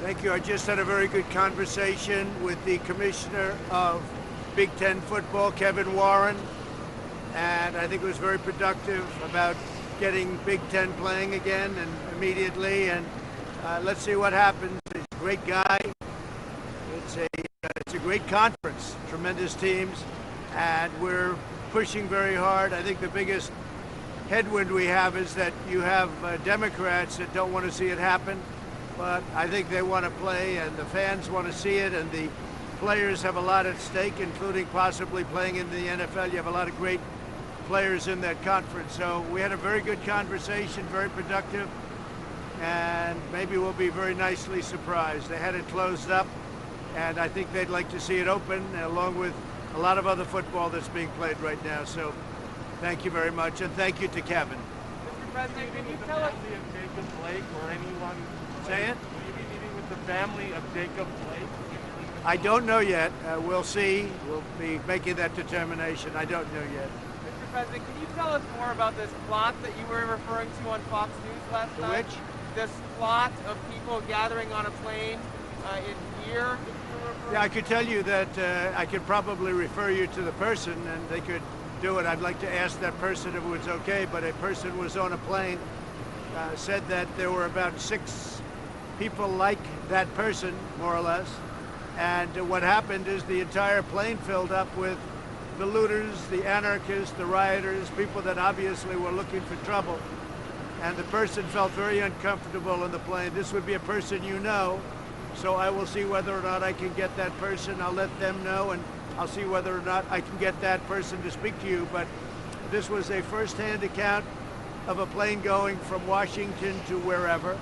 Thank you. I just had a very good conversation with the commissioner of Big Ten football, Kevin Warren, and I think it was very productive about getting Big Ten playing again and immediately, and let's see what happens. He's a great guy. It's a great conference, tremendous teams, and we're pushing very hard. I think the biggest headwind we have is that you have Democrats that don't want to see it happen, but I think they want to play, and the fans want to see it, and the players have a lot at stake, including possibly playing in the NFL. You have a lot of great players in that conference. So we had a very good conversation, very productive, and maybe we'll be very nicely surprised. They had it closed up, and I think they'd like to see it open, along with a lot of other football that's being played right now. So thank you very much, and thank you to Kevin. Mr. President, can you tell us the family of Jacob Blake or anyone? Say it? Will you be meeting with the family of Jacob Blake? I don't know yet. We'll see. We'll be making that determination. I don't know yet. Mr. President, can you tell us more about this plot that you were referring to on Fox News last night? Which? This plot of people gathering on a plane in Deere. Yeah, I could tell you that I could probably refer you to the person, and they could do it. I'd like to ask that person if it was okay, but a person was on a plane, said that there were about 6 people like that person, more or less, and what happened is the entire plane filled up with the looters, the anarchists, the rioters, people that obviously were looking for trouble, and the person felt very uncomfortable on the plane. This would be a person you know, so I will see whether or not I can get that person. I'll let them know, and I'll see whether or not I can get that person to speak to you. But this was a first-hand account of a plane going from Washington to wherever,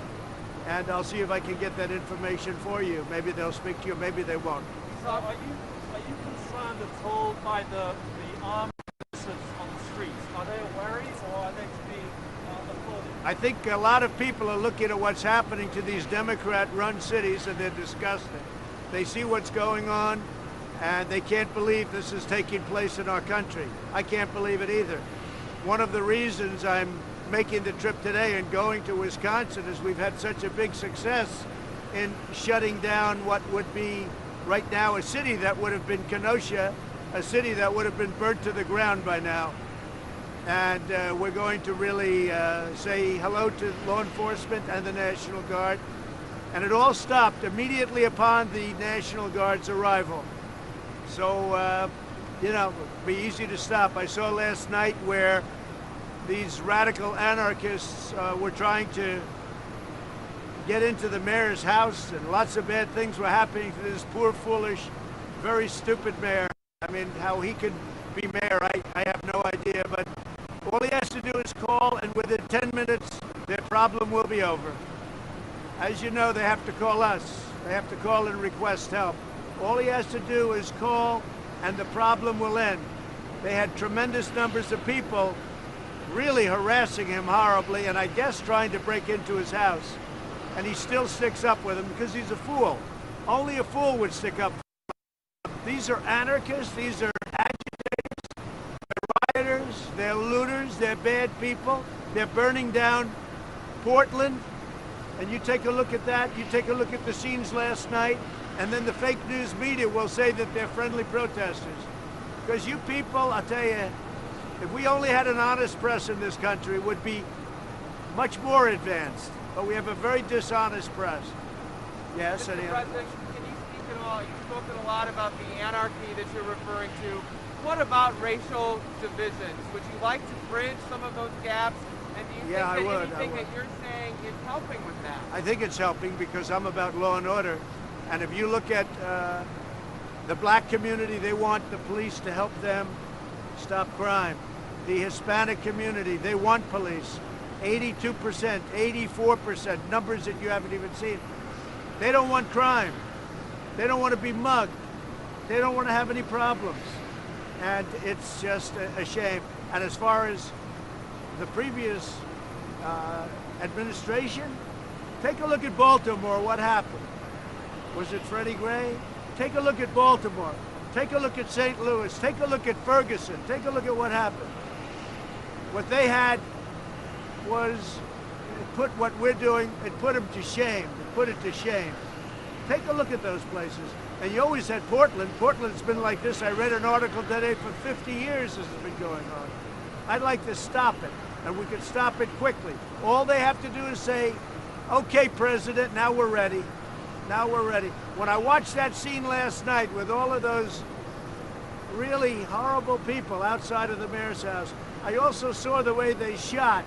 and I'll see if I can get that information for you. Maybe they'll speak to you, maybe they won't. So are you concerned at all by the armed citizens on the streets? Are they a worry, or are they to be applauded? I think a lot of people are looking at what's happening to these Democrat-run cities, and they're disgusted. They see what's going on, and they can't believe this is taking place in our country. I can't believe it either. One of the reasons I'm making the trip today and going to Wisconsin is we've had such a big success in shutting down what would be right now a city that would have been Kenosha, a city that would have been burnt to the ground by now. And we're going to really say hello to law enforcement and the National Guard. And it all stopped immediately upon the National Guard's arrival. So, you know, it'd be easy to stop. I saw last night where these radical anarchists were trying to get into the mayor's house, and lots of bad things were happening to this poor, foolish, very stupid mayor. I mean, how he could be mayor, I have no idea, but all he has to do is call, and within 10 minutes, their problem will be over. As you know, they have to call us. They have to call and request help. All he has to do is call, and the problem will end. They had tremendous numbers of people really harassing him horribly, and I guess trying to break into his house. And he still sticks up with them because he's a fool. Only a fool would stick up for him. These are anarchists, these are agitators, they're rioters, they're looters, they're bad people. They're burning down Portland. And you take a look at that, you take a look at the scenes last night, and then the fake news media will say that they're friendly protesters. Because you people, I'll tell you, if we only had an honest press in this country, it would be much more advanced. But we have a very dishonest press. Yes, Mr. President, can you speak at all? You've spoken a lot about the anarchy that you're referring to. What about racial divisions? Would you like to bridge some of those gaps? And do you think that anything that you're saying is helping with that? I think it's helping because I'm about law and order. And if you look at the black community, they want the police to help them stop crime. The Hispanic community, they want police. 82%, 84%, numbers that you haven't even seen. They don't want crime. They don't want to be mugged. They don't want to have any problems. And it's just a shame. And as far as the previous administration, take a look at Baltimore, what happened? Was it Freddie Gray? Take a look at Baltimore. Take a look at St. Louis. Take a look at Ferguson. Take a look at what happened. What they had was, it put what we're doing, it put them to shame. It put it to shame. Take a look at those places. And you always had Portland. Portland's been like this. I read an article today, for 50 years this has been going on. I'd like to stop it, and we could stop it quickly. All they have to do is say, okay, President, now we're ready. Now we're ready. When I watched that scene last night with all of those really horrible people outside of the mayor's house, I also saw the way they shot